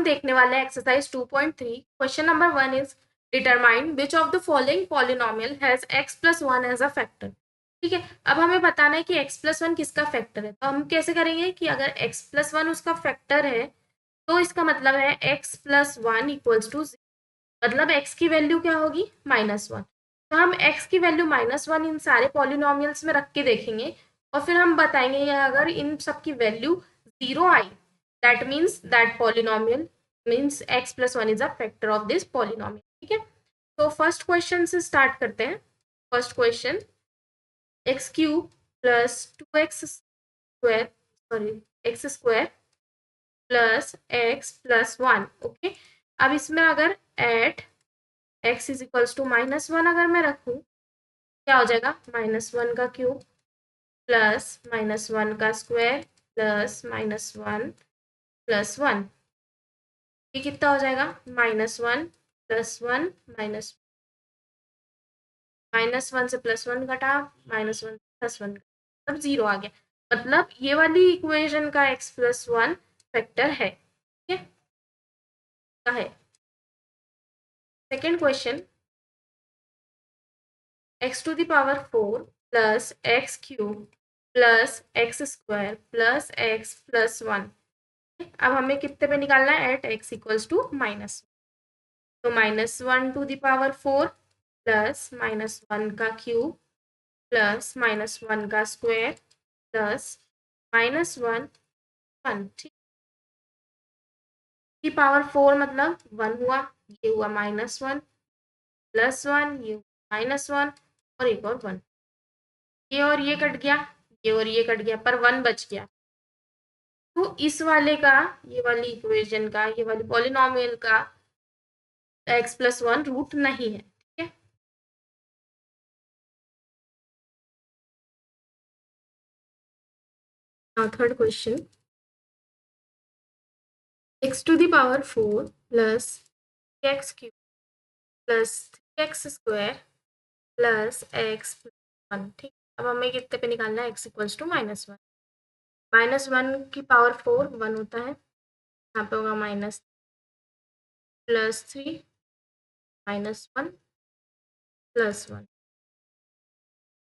देखने वाले हैं exercise 2.3। Question number 1 is determine which of the following polynomial has x+1 as a factor. ठीक है, अब हमें बताना है कि x+1 किसका फैक्टर है। तो हम कैसे करेंगे कि अगर x+1 उसका फैक्टर है तो इसका मतलब है x+1 इक्वल्स टू, मतलब x की वैल्यू क्या होगी -1। तो हम x की वैल्यू -1 इन सारे पॉलिनोमियल्स में रख के देखेंगे और फिर हम बताएंगे अगर इन सब की वैल्यू 0 आई, that means that polynomial means x+1 is a factor of this polynomial. ठीक है, तो फर्स्ट क्वेश्चन से स्टार्ट करते हैं। First question, x³ plus 2x² sorry x² plus x+1। Okay, अब इसमें अगर at x is equals to -1 अगर मैं रखूं, क्या हो जाएगा, -1 का क्यूब प्लस -1 का स्क्वायर प्लस -1 प्लस 1। ये कितना हो जाएगा, -1 प्लस 1 -1 से +1 घटा, -1 प्लस 1 मतलब 0 आ गया। मतलब ये वाली इक्वेशन का x+1 फैक्टर है। ठीक है, second question, x⁴ plus x³ plus x² plus x plus 1। अब हमें कितने पे निकालना है, एट x इक्वल्स टू -1। तो -1⁴ प्लस -1 का क्यूब प्लस -1 का स्क्वायर प्लस -1 1। ठीक, की पावर 4 मतलब 1 हुआ, ये हुआ -1 प्लस 1, ये -1 और एक और 1। ये और ये कट गया, ये और ये कट गया, पर 1 बच गया। तो इस वाले का, ये वाली इक्वेशन का, ये वाली पॉलिनोमियल का x+1 रूट नहीं है। ठीक है, third question, x⁴ plus x³ plus 3x² plus x+1। ठीक, अब हमें कितने पे निकालना है, x इक्वल्स टू -1। -1 की पावर 4 1 होता है, यहाँ पे होगा -3 -1 प्लस 1।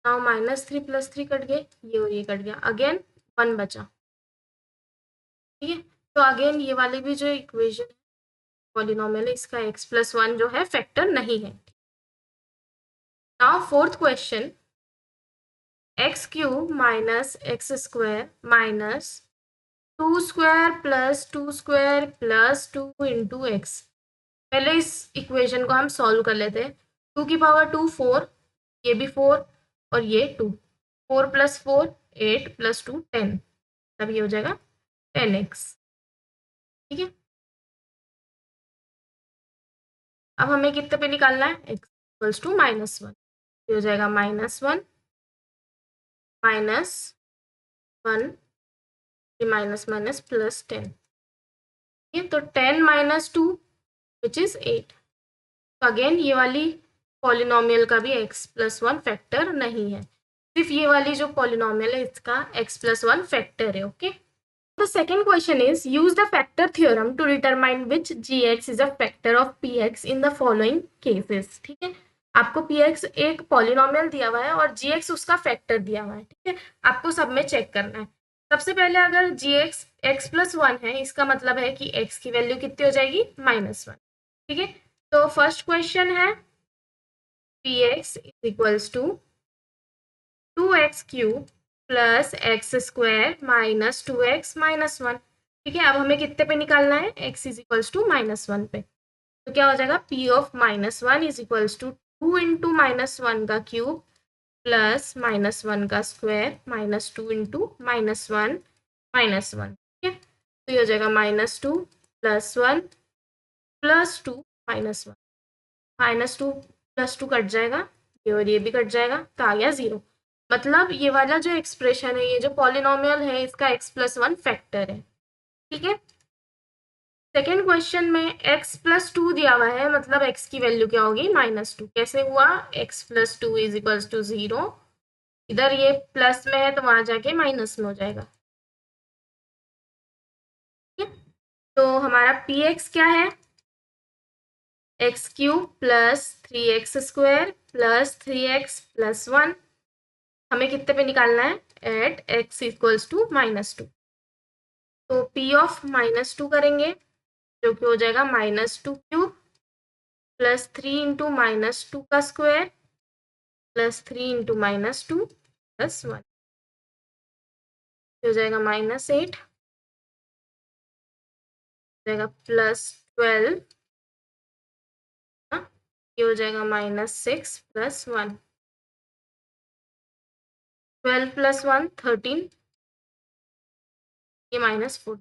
नाउ -3 प्लस 3 कट गए, ये और ये कट गया, अगेन 1 बचा। ठीक है, तो अगेन ये वाली भी जो इक्वेशन पॉलिनोमियल है, इसका x+1 जो है फैक्टर नहीं है। Now fourth question, x³ minus x² minus 2² plus 2² plus 2 into x. पहले इस इक्वेशन को हम सॉल्व कर लेते हैं। 2 की पावर 2 4, ये भी 4 और ये 2, 4 प्लस 4 8 प्लस 2 10, तब ये हो जाएगा 10x। ठीक है, अब हमें कितने पे निकालना है, x इक्वल्स टू -1। ये हो जाएगा -1 -1 माइनस माइनस प्लस 10। ठीक है, तो 10 माइनस 2 विच इज 8। तो अगेन ये वाली पॉलिनोमियल का भी x+1 फैक्टर नहीं है, सिर्फ ये वाली जो पॉलिनोमियल है इसका x+1 फैक्टर है। Okay, the second question is use the factor theorem to determine which gx is a factor of px in the following cases. ठीक है, आपको px एक पॉलिनोमियल दिया हुआ है और gx उसका फैक्टर दिया हुआ है। ठीक है, आपको सब में चेक करना है। सबसे पहले अगर gx x+1 है, इसका मतलब है कि x की वैल्यू कितनी हो जाएगी, -1। ठीक है, तो फर्स्ट क्वेश्चन है px is equals to 2x³ plus x² minus 2x minus 1। ठीक है, अब हमें कितने पे निकालना है, x इज इक्वल्स टू -1 पे। तो क्या हो जाएगा, p of -1 is equals to 2 into -1 का क्यूब प्लस -1 का स्क्वायर माइनस 2 इंटू -1 माइनस 1। ठीक है, तो ये हो जाएगा -2 प्लस 1 प्लस 2 -1। -2 प्लस 2 कट जाएगा, ये और ये भी कट जाएगा, तो आ गया 0। मतलब ये वाला जो एक्सप्रेशन है, ये जो पॉलिनोमियल है, इसका x+1 फैक्टर है। ठीक है, सेकेंड क्वेश्चन में x+2 दिया हुआ है, मतलब x की वैल्यू क्या होगी, -2। कैसे हुआ, x+2 इज इक्वल्स टू 0, इधर ये प्लस में है तो वहां जाके माइनस में हो जाएगा। ठीक है, तो हमारा पी एक्स क्या है, x cube plus 3x² plus 3x plus 1। हमें कितने पे निकालना है, एट x इक्वल्स टू -2। तो p ऑफ -2 करेंगे, जो कि हो जाएगा -2³ प्लस 3 इंटू -2 का स्क्वायर प्लस 3 इंटू -2 प्लस 1 हो जाएगा -8, हो जाएगा +12, ये हो जाएगा -6 प्लस 1, 12 प्लस 1 13, ये -4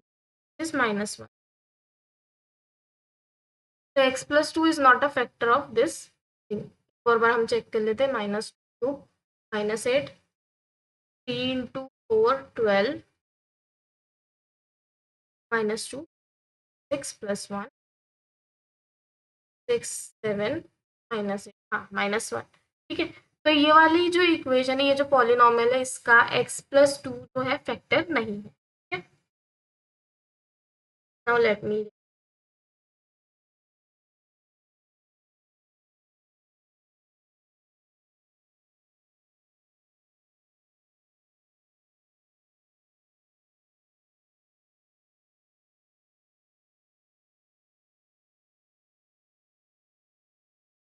इज -1। तो x plus 2 is not a factor of this thing. एक और बार हम चेक कर लेते हैं, -2 -8 3 इंटू 4 12 -2 6 प्लस 1 6 7 -8, हाँ -1। ठीक है, तो ये वाली जो इक्वेशन है, ये जो पॉलिनॉमियल है, इसका x प्लस 2 जो है फैक्टर नहीं है। ठीक है, now let me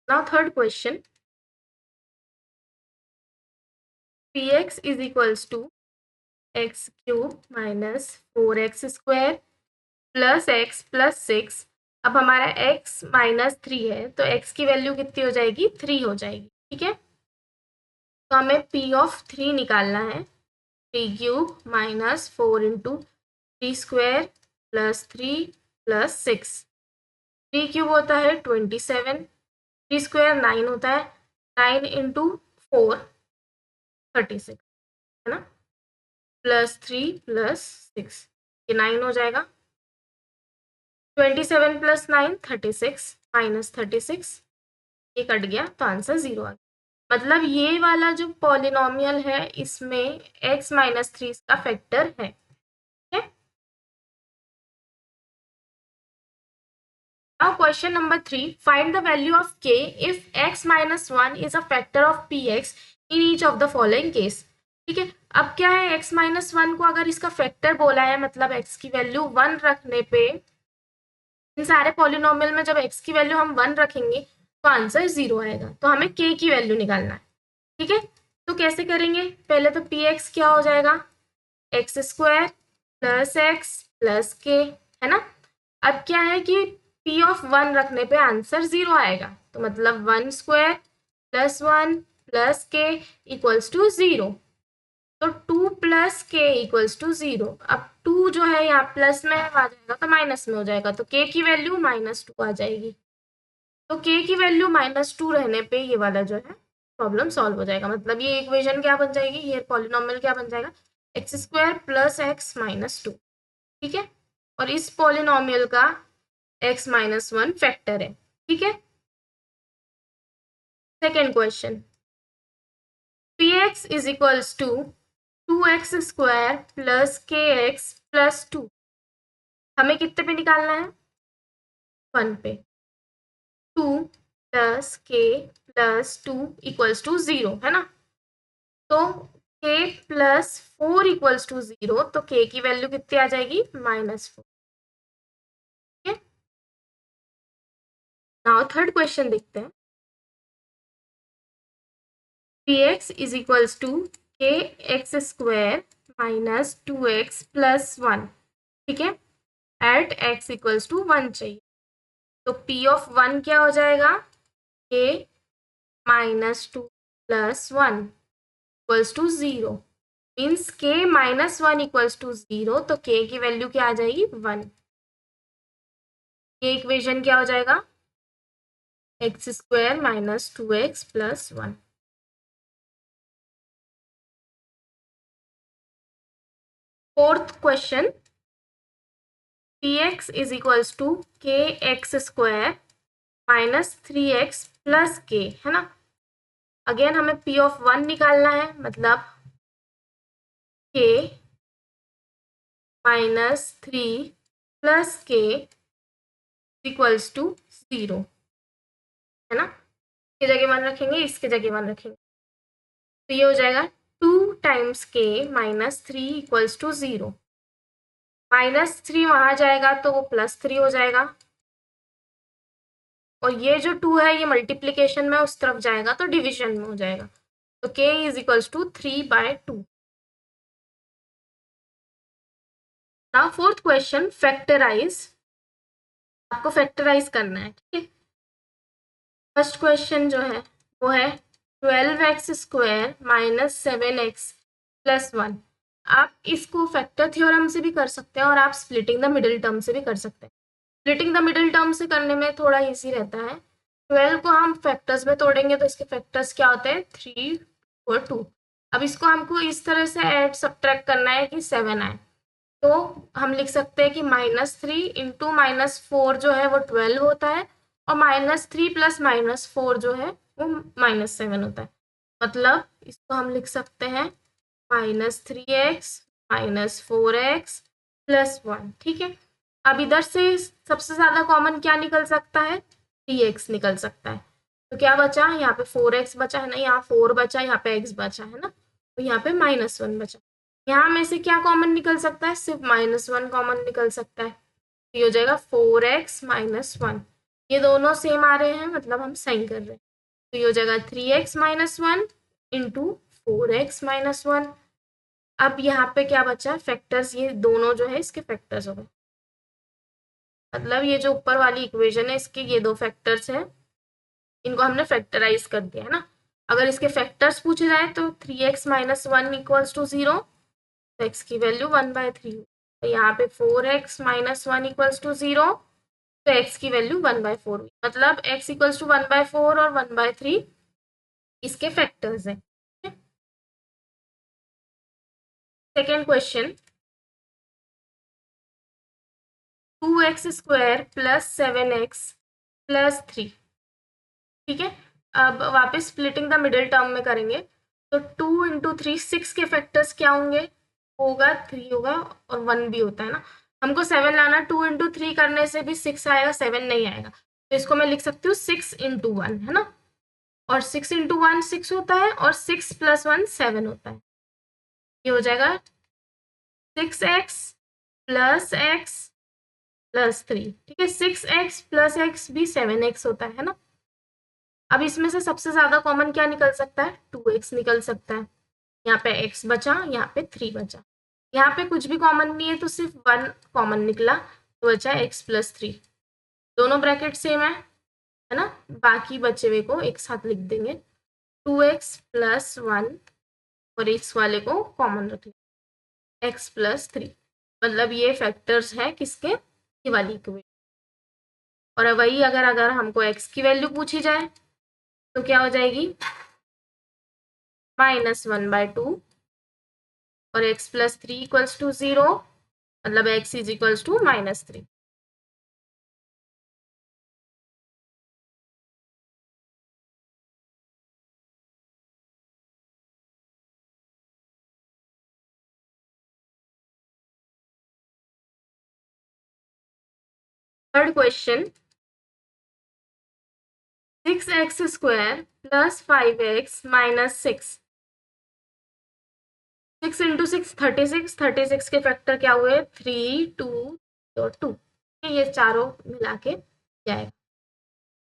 now third question, px is equals to x cube minus 4x² plus x plus 6। अब हमारा x -3 है, तो x की वैल्यू कितनी हो जाएगी, 3 हो जाएगी। ठीक है, तो हमें p ऑफ 3 निकालना है, 3 cube minus 4 into 3² plus 3 plus 6। 3 cube होता है 27, 3² 9 होता है, 9 इंटू 4 36, है ना, प्लस 3 प्लस 6, ये 9 हो जाएगा। 27 प्लस 9 36 -36, ये कट गया तो आंसर 0 आ गया। मतलब ये वाला जो पॉलिनॉमियल है, इसमें x -3 इसका फैक्टर है। Now question number 3, find the value of k if x minus 1 is a factor of px in each of the following case। ठीक है, अब क्या है, x minus 1 को अगर इसका फैक्टर बोला है, मतलब x की वैल्यू 1 रखने पे, इन सारे पॉलिनोमियल में जब x की वैल्यू हम 1 रखेंगे तो आंसर 0 आएगा। तो हमें k की वैल्यू निकालना है। ठीक है, तो कैसे करेंगे, पहले तो px क्या हो जाएगा, x² plus x plus k, है ना। अब क्या है कि p ऑफ 1 रखने पे आंसर 0 आएगा, तो मतलब 1² plus 1 plus k equals to 0। तो 2 प्लस के इक्वल्स टू 0। अब 2 जो है यहाँ प्लस में आ जाएगा तो माइनस में हो जाएगा, तो k की वैल्यू -2 आ जाएगी। तो k की वैल्यू -2 रहने पे ये वाला जो है प्रॉब्लम सॉल्व हो जाएगा। मतलब ये इक्वेशन क्या बन जाएगी, ये पॉलिनोमियल क्या बन जाएगा, x² प्लस x -2। ठीक है, और इस पॉलिनोमियल का x -1 फैक्टर है। ठीक है, second question, px is equals to 2x² plus kx plus 2। हमें कितने पे निकालना है, 1 पे। 2 plus k plus 2 equals to 0, है ना। तो k प्लस 4 इक्वल्स टू 0, तो k की वैल्यू कितनी आ जाएगी, -4। ठीक है, नाउ थर्ड क्वेश्चन देखते हैं, px is equals to kx² minus 2x plus 1। ठीक है, एट x इक्वल्स टू 1 चाहिए। तो p ऑफ 1 क्या हो जाएगा, k -2 plus 1 equals to 0, means k -1 equals to 0, तो k की वैल्यू क्या आ जाएगी, 1। ये इक्वेशन क्या हो जाएगा, x² minus 2x plus 1। Fourth question, px is equals to kx² minus 3x plus k, है ना। अगेन हमें p ऑफ 1 निकालना है, मतलब k -3 प्लस के इक्वल्स टू 0, है ना। इसके जगह 1 रखेंगे, इसके जगह 1 रखेंगे, तो ये हो जाएगा 2 टाइम्स के माइनस 3 इक्वल्स टू 0। -3 वहां जाएगा तो वो +3 हो जाएगा, और ये जो 2 है ये मल्टीप्लीकेशन में उस तरफ जाएगा तो डिवीजन में हो जाएगा, तो k is equals to 3/2। Now fourth question, factorize. आपको फैक्टराइज करना है, ठीक है। फर्स्ट क्वेश्चन जो है वो है 12x² माइनस 7x प्लस 1। आप इसको फैक्टर थ्योरम से भी कर सकते हैं और आप स्प्लिटिंग द मिडिल टर्म से भी कर सकते हैं। स्प्लिटिंग द मिडिल टर्म से करने में थोड़ा इजी रहता है। 12 को हम फैक्टर्स में तोड़ेंगे तो इसके फैक्टर्स क्या होते हैं, 3 और 2। अब इसको हमको इस तरह से ऐड सब्ट्रैक्ट करना है कि 7 आए, तो हम लिख सकते हैं कि -3 इंटू -4 जो है वो 12 होता है, और -3 प्लस -4 जो है वो -7 होता है। मतलब इसको हम लिख सकते हैं -3x -4x प्लस 1, ठीक है। अब इधर से सबसे ज्यादा कॉमन क्या निकल सकता है, 3x निकल सकता है, तो क्या बचा, यहाँ पे 4x बचा है ना, यहाँ 4 बचा, यहाँ पे x बचा है ना, तो यहाँ पे -1 बचा। यहाँ में से क्या कॉमन निकल सकता है, सिर्फ -1 कॉमन निकल सकता है, तो ये हो जाएगा 4x -1। ये दोनों सेम आ रहे हैं, मतलब हम साइन कर रहे हैं, तो ये हो जाएगा 3x -1 इंटू 4x -1। अब यहाँ पे क्या बचा, फैक्टर्स, ये दोनों जो है इसके फैक्टर्स हो गए, मतलब ये जो ऊपर वाली इक्वेशन है इसके ये दो फैक्टर्स हैं, इनको हमने फैक्टराइज कर दिया है ना। अगर इसके फैक्टर्स पूछे जाए तो 3x -1 इक्वल्स टू 0, तो x की वैल्यू 1/3, तो यहाँ पे 4x -1 इक्वल्स टू 0, तो x की वैल्यू 1/4 हुई, मतलब x इक्वल्स टू 1/4 और 1/3 इसके फैक्टर्स हैं। Second question, 2x² plus 7x plus 3, ठीक है। अब वापस स्प्लिटिंग द मिडिल टर्म में करेंगे, तो 2 इंटू 3 6 के फैक्टर्स क्या होंगे, होगा 3 होगा और 1 भी होता है ना। हमको 7 लाना, 2 इंटू 3 करने से भी 6 आएगा, 7 नहीं आएगा, तो इसको मैं लिख सकती हूँ 6 इंटू 1, है ना। और 6 इंटू 1 6 होता है, और 6 प्लस 1 7 होता है, ये हो जाएगा 6x प्लस x प्लस 3, ठीक है। 6x प्लस x भी 7x होता है ना। अब इसमें से सबसे ज्यादा कॉमन क्या निकल सकता है, 2x निकल सकता है, यहाँ पे x बचा, यहाँ पे 3 बचा, यहाँ पे कुछ भी कॉमन नहीं है तो सिर्फ 1 कॉमन निकला, तो बचा x प्लस 3, दोनों ब्रैकेट सेम है ना। बाकी बचे हुए को एक साथ लिख देंगे, 2x प्लस 1, और इस वाले को कॉमन रख लेंगे x प्लस 3, मतलब ये फैक्टर्स है किसके, ये वाली इक्वेशन। और वही अगर हमको x की वैल्यू पूछी जाए तो क्या हो जाएगी, -1/2 और x प्लस 3 इक्वल्स टू 0, मतलब x is equals to -3। Third question, 6x² plus 5x minus 6, 6 into 6 36, 36 के फैक्टर क्या हुए, 3 2 और 2, ये चारों मिला के जाएगा,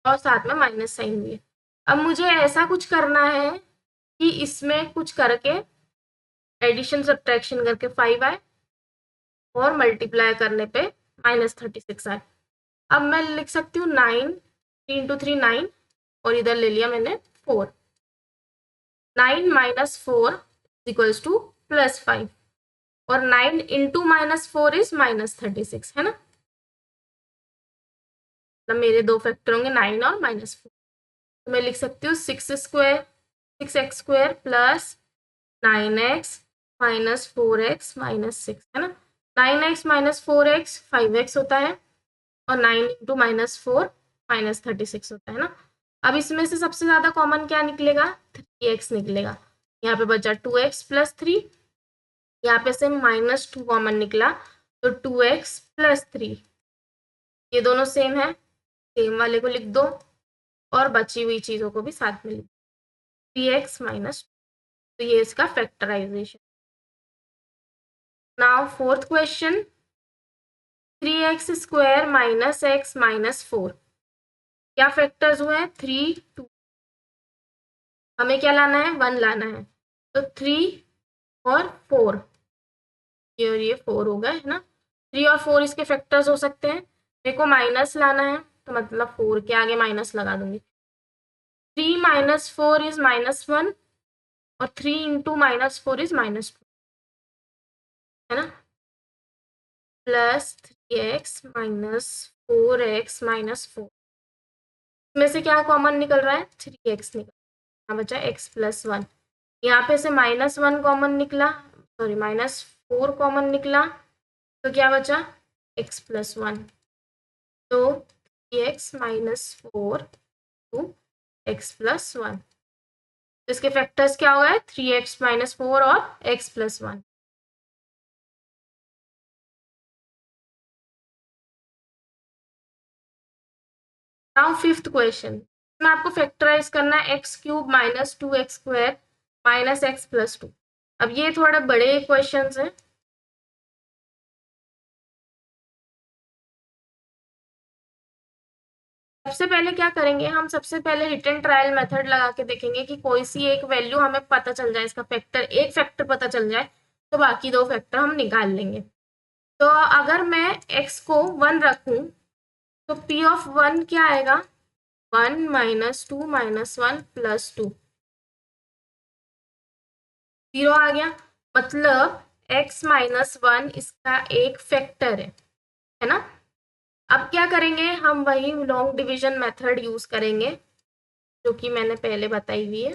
और साथ में माइनस साइन भी है। अब मुझे ऐसा कुछ करना है कि इसमें कुछ करके एडिशन सब्ट्रैक्शन करके 5 आए, और मल्टीप्लाई करने पे -36 आए। अब मैं लिख सकती हूँ 9, 3 इंटू 3 9, और इधर ले लिया मैंने 4, 9 माइनस 4 इक्वल्स टू +5, और 9 इंटू -4 इज -36, है ना। मतलब मेरे दो फैक्टर होंगे 9 और -4, तो मैं लिख सकती हूँ 6x² plus 9x minus 4x minus 6, है ना। 9x माइनस 4x 5x होता है, और 9 इंटू -4 -36 होता है ना। अब इसमें से सबसे ज्यादा कॉमन क्या निकलेगा, 3x निकलेगा, यहाँ पे बचा 2x प्लस 3, यहाँ पे से -2 कॉमन निकला, तो 2x प्लस 3, ये दोनों सेम है, सेम वाले को लिख दो और बची हुई चीज़ों को भी साथ में लिख दो, 3x माइनस, तो ये इसका factorization. Now fourth question, 3x square minus x minus 4, क्या फैक्टर्स हुए हैं? 3 2, हमें क्या लाना है? 1 लाना है, तो 3 और 4, ये और ये 4 हो गए है ना। 3 और 4 इसके फैक्टर्स हो सकते हैं। मेरे को माइनस लाना है, तो मतलब 4 के आगे माइनस लगा दूंगी। 3 माइनस 4 इज -1 और 3 इंटू -4 इज -2, है ना, plus 3x minus 4x minus 4, इसमें से क्या कॉमन निकल रहा है? 3x निकल, यहाँ बचा x प्लस 1, यहाँ पे से -1 कॉमन निकला, सॉरी -4 कॉमन निकला, तो क्या बचा? x प्लस 1, तो 3x minus 4 to x plus 1, तो इसके फैक्टर्स क्या हो गए? 3x माइनस 4 और x plus 1। Now fifth question, इसमें आपको फैक्टराइज करना है x cube minus 2x square minus x plus 2। अब ये थोड़े बड़े क्वेश्चंस हैं, सबसे पहले क्या करेंगे हम? सबसे पहले हिट एंड ट्रायल मेथड लगा के देखेंगे कि कोई सी एक वैल्यू हमें पता चल जाए, इसका फैक्टर, एक फैक्टर पता चल जाए, तो बाकी दो फैक्टर हम निकाल लेंगे। तो अगर मैं x को 1 रखूं, तो p ऑफ 1 क्या आएगा? 1 माइनस 2 माइनस 1 प्लस 2, 0 आ गया, मतलब x माइनस 1 इसका एक फैक्टर है ना। अब क्या करेंगे हम? वही लॉन्ग डिवीजन मेथड यूज करेंगे जो कि मैंने पहले बताई हुई है,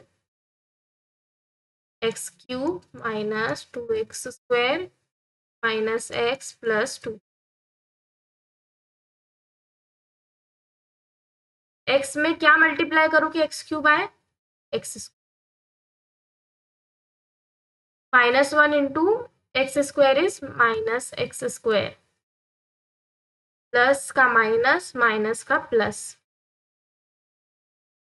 x cube minus 2x square minus x plus 2, x में क्या मल्टीप्लाई करूँ कि एक्स क्यूब आए? X, -1 into x square is minus x square, plus का माइनस माइनस का plus,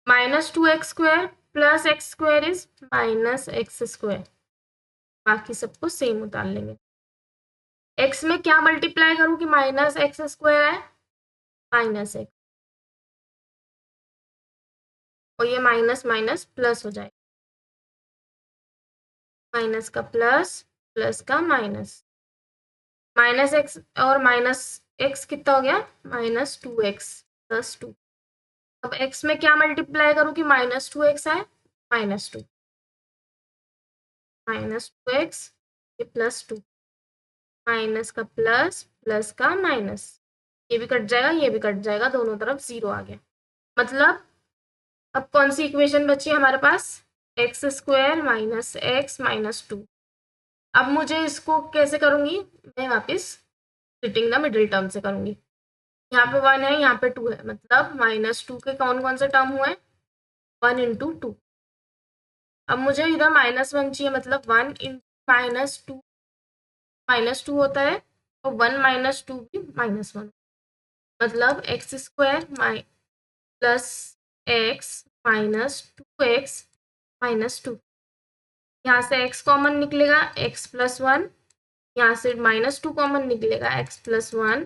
-2x square plus x square is minus x square, बाकी सबको same उतार लेंगे। एक्स में क्या मल्टीप्लाई करूं कि माइनस एक्स स्क्वायर है? माइनस एक्स, और ये माइनस माइनस प्लस हो जाएगा, माइनस का प्लस, प्लस का माइनस, माइनस एक्स और माइनस एक्स कितना हो गया? -2x plus 2। अब x में क्या मल्टीप्लाई करूं कि -2x आए? -2, -2x, ये +2, माइनस का प्लस, प्लस का माइनस, ये भी कट जाएगा, ये भी कट जाएगा, दोनों तरफ 0 आ गया। मतलब अब कौन सी इक्वेशन बची हमारे पास? X square minus x minus 2। अब मुझे इसको कैसे करूंगी मैं? वापस स्प्लिटिंग द मिडिल टर्म से करूंगी। यहाँ पे 1 है, यहाँ पे 2 है, मतलब -2 के कौन कौन से टर्म हुए? 1 इंटू 2। अब मुझे इधर -1 चाहिए, मतलब 1 इंटू -2 होता है, और 1 -2 भी -1, मतलब x square plus x minus 2x minus 2, यहाँ से x कॉमन निकलेगा, x प्लस 1, यहाँ से -2 कॉमन निकलेगा, x प्लस 1,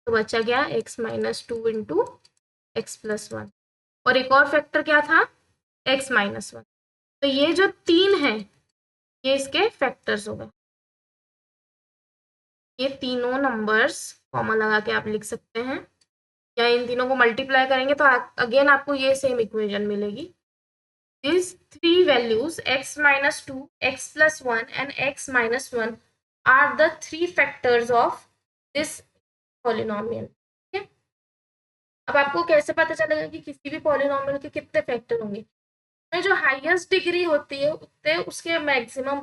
तो बचा गया x minus 2 into x plus 1, और एक और फैक्टर क्या था? x minus 1। तो ये जो 3 है, ये इसके फैक्टर्स हो गए। ये तीनों नंबर्स कॉमन लगा के आप लिख सकते हैं, या इन तीनों को मल्टीप्लाई करेंगे तो अगेन आपको ये सेम इक्वेशन मिलेगी। These three values x minus 2, x plus 1 and x minus 1 are the three factors of this polynomial. ठीक है, अब आपको कैसे पता चलेगा कि किसी भी पॉलिनोमियल के कितने फैक्टर होंगे? में जो हाईएस्ट डिग्री होती है उतने उसके मैक्सिमम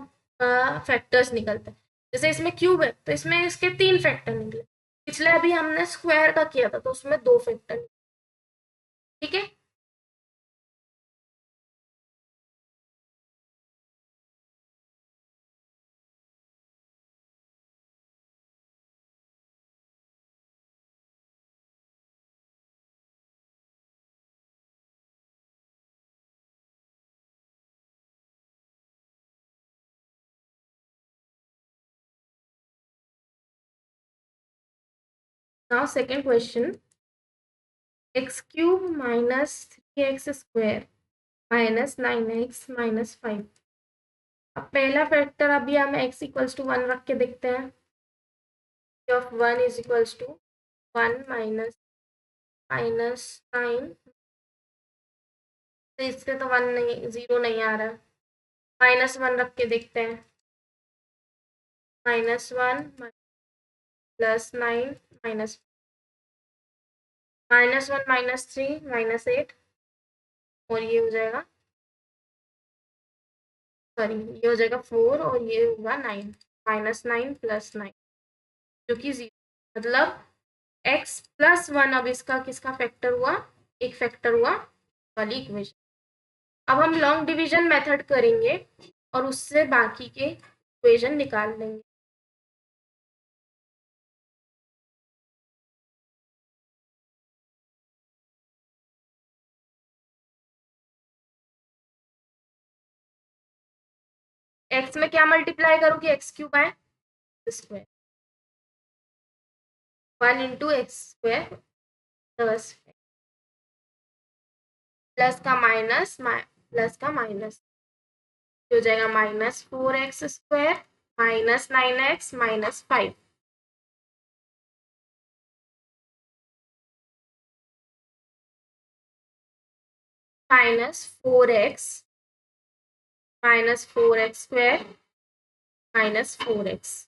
फैक्टर्स निकलते हैं। जैसे इसमें क्यूब है तो इसमें इसके 3 फैक्टर निकले, पिछले अभी हमने स्क्वायर का किया था तो उसमें 2 फैक्टर। ठीक है। Now second question, x cube minus 3x square minus 9x minus 5। अब पहला फैक्टर अभी हम x इक्वल्स टू 1 रख के देखते हैं। Of 1 is equals to 1 minus minus 9, तो इससे तो 1 नहीं, 0 नहीं आ रहा। -1 रख के देखते हैं। -1 प्लस 9 माइनस -1 -3 -8, और ये हो जाएगा, सॉरी ये हो जाएगा 4 और ये होगा 9। -9 प्लस 9 जो कि 0, मतलब x प्लस 1 अब इसका किसका फैक्टर हुआ, एक फैक्टर हुआ वाली इक्वेशन। अब हम लॉन्ग डिवीजन मेथड करेंगे और उससे बाकी के इक्वेशन निकाल लेंगे। x में क्या मल्टीप्लाई करूँ कि एक्स क्यूब आए, square 1 into x square plus plus का माइनस हो जाएगा -4x square minus 9x minus 5। -4x square -4x।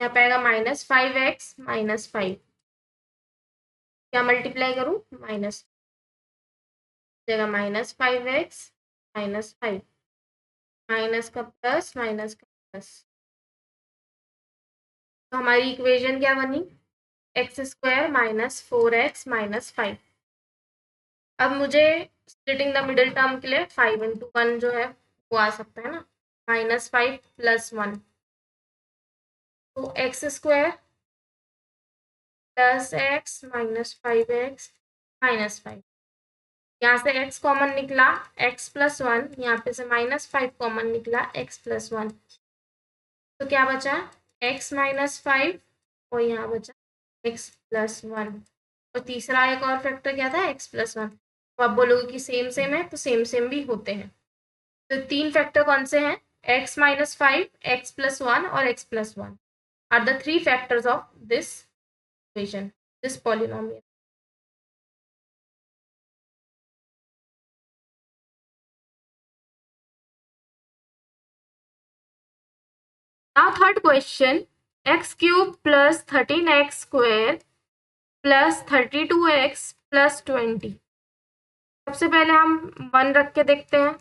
यहाँ पे आएगा -5x -5, क्या मल्टीप्लाई करूँ, माइनस जाएगा -5x -5, माइनस का प्लस माइनस का प्लस, तो हमारी इक्वेशन क्या बनी, एक्स स्क्वायर -4x -5। अब मुझे स्प्लिटिंग द मिडिल टर्म के लिए 5 इंटू 1 जो है वो आ सकता है ना, -5 प्लस 1, तो x square plus x -5x -5। यहाँ से x कॉमन निकला, x प्लस 1, यहाँ पे से -5 कॉमन निकला, x प्लस 1, तो क्या बचा, x -5 और यहाँ बचा x प्लस 1, और तीसरा एक और फैक्टर क्या था, x प्लस 1। तो आप बोलोगे कि सेम सेम है, तो सेम सेम भी होते हैं। तो तीन फैक्टर कौन से हैं, x -5, x प्लस 1 और x plus 1 are the three factors of this equation, this polynomial. Now third question, x cube plus 13x square plus 32x plus 20। सबसे पहले हम 1 रख के देखते हैं।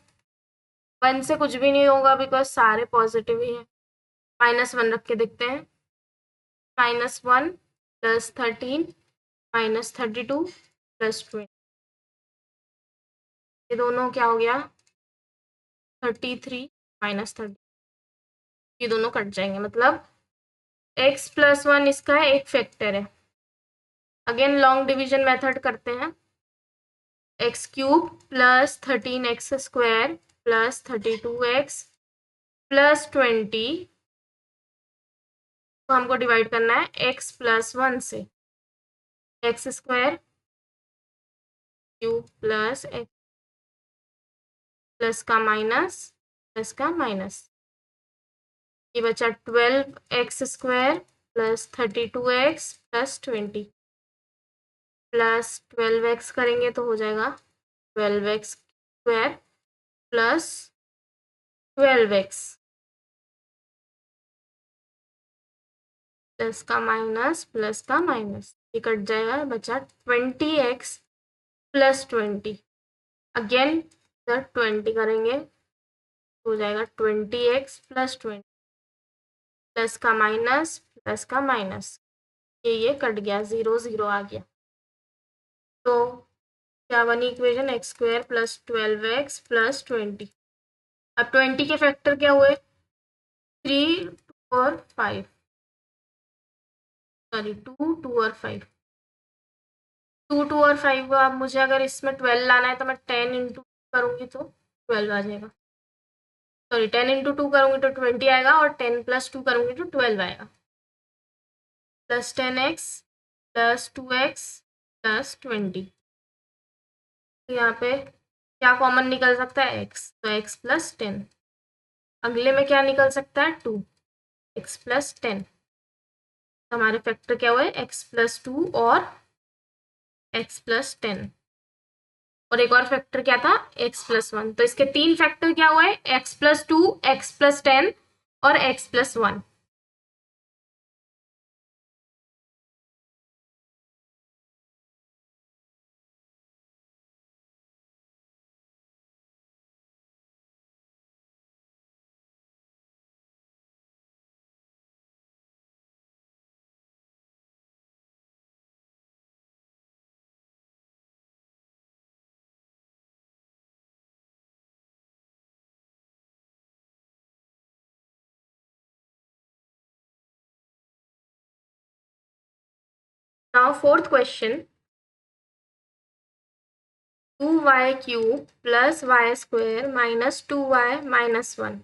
1 से कुछ भी नहीं होगा बिकॉज सारे पॉजिटिव ही हैं। -1 रख के देखते हैं। -1 प्लस 13 -32 प्लस 20, ये दोनों क्या हो गया, 33 -30, ये दोनों कट जाएंगे, मतलब x प्लस 1 इसका एक फैक्टर है। अगेन लॉन्ग डिवीजन मेथड करते हैं। X cube plus 13x square plus 32x plus 20 को हमको डिवाइड करना है x प्लस 1 से। X square cube plus x plus का माइनस प्लस का माइनस, ये बचा 12x square plus 32x plus 20 plus 12x करेंगे तो हो जाएगा 12x square plus 12x plus का माइनस, ये कट जाएगा, बचा 20x प्लस 20। अगेन इधर 20 करेंगे तो हो जाएगा 20x प्लस 20 प्लस का माइनस, ये कट गया, 0 0 आ गया। तो क्या बनी equation, x square plus 12x plus 20। अब 20 के फैक्टर क्या हुए, 3, 2 और 5, सॉरी 2, 2 और 5, 2, 2 और 5 अब मुझे अगर इसमें 12 लाना है तो मैं 10 इंटू करूँगी तो 12 आ जाएगा, सॉरी 10 इंटू 2 करूँगी तो 20 आएगा, और 10 प्लस 2 करूँगी तो 12 आएगा, plus 10x plus 2x plus 20। यहाँ पे क्या कॉमन निकल सकता है, x, तो x प्लस 10। अगले में क्या निकल सकता है, 2, x प्लस 10। हमारे फैक्टर क्या हुए, x प्लस 2 और x प्लस 10, और एक और फैक्टर क्या था, x प्लस 1। तो इसके 3 फैक्टर क्या हुए, x प्लस 2, x प्लस 10 और x plus 1। Now fourth question, 2y cube plus y square minus 2y minus 1।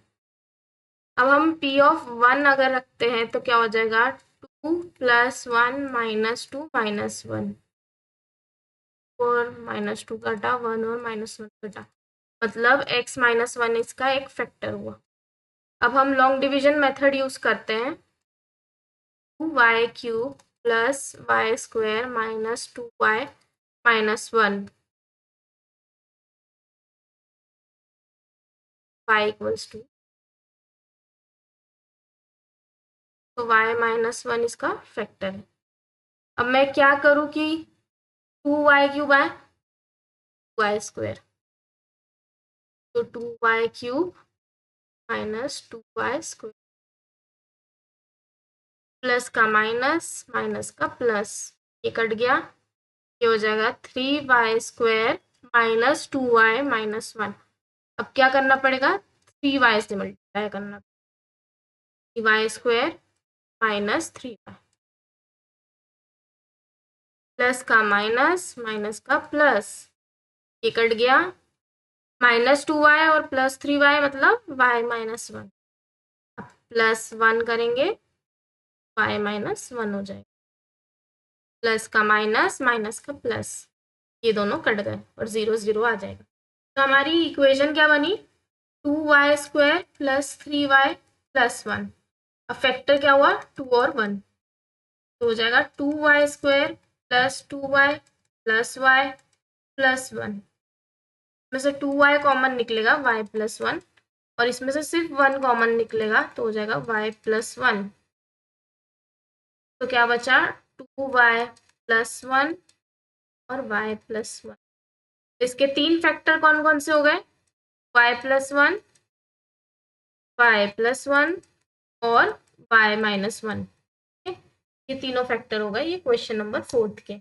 अब हम p ऑफ 1 अगर रखते हैं तो क्या हो जाएगा, 2 प्लस 1 माइनस 2 माइनस 1, और माइनस 2 कटा 1 और माइनस 1 कटा, मतलब x माइनस 1 इसका एक फैक्टर हुआ। अब हम लॉन्ग डिवीजन मेथड यूज करते हैं, 2y cube plus y square minus 2y minus 1, y equals to, तो y माइनस 1 इसका फैक्टर है। अब मैं क्या करूँ कि 2y क्यूब आए, वाई स्क्वायर, तो 2y cube minus 2y square, plus का माइनस माइनस का प्लस, ये कट गया, ये हो जाएगा 3y square minus 2y minus 1। अब क्या करना पड़ेगा, 3y से मल्टीप्लाई करना, 3y square minus 3y, plus का माइनस माइनस का प्लस, ये कट गया, माइनस 2y और प्लस 3y मतलब y माइनस 1। अब प्लस 1 करेंगे, y माइनस 1 हो जाएगा, प्लस का माइनस माइनस का प्लस, ये दोनों कट गए और 0 0 आ जाएगा। तो हमारी इक्वेशन क्या बनी, 2y square plus 3y plus 1। अब फैक्टर क्या हुआ, 2 और 1, तो हो जाएगा 2y square plus 2y plus y plus 1, में से 2y कॉमन निकलेगा, y प्लस 1, और इसमें से सिर्फ 1 कॉमन निकलेगा, तो हो जाएगा y प्लस 1। तो क्या बचा, 2y प्लस 1 और y प्लस 1। इसके 3 फैक्टर कौन कौन से हो गए, y प्लस 1, y प्लस 1 और y माइनस 1। ये तीनों फैक्टर हो गए ये क्वेश्चन नंबर 4 के।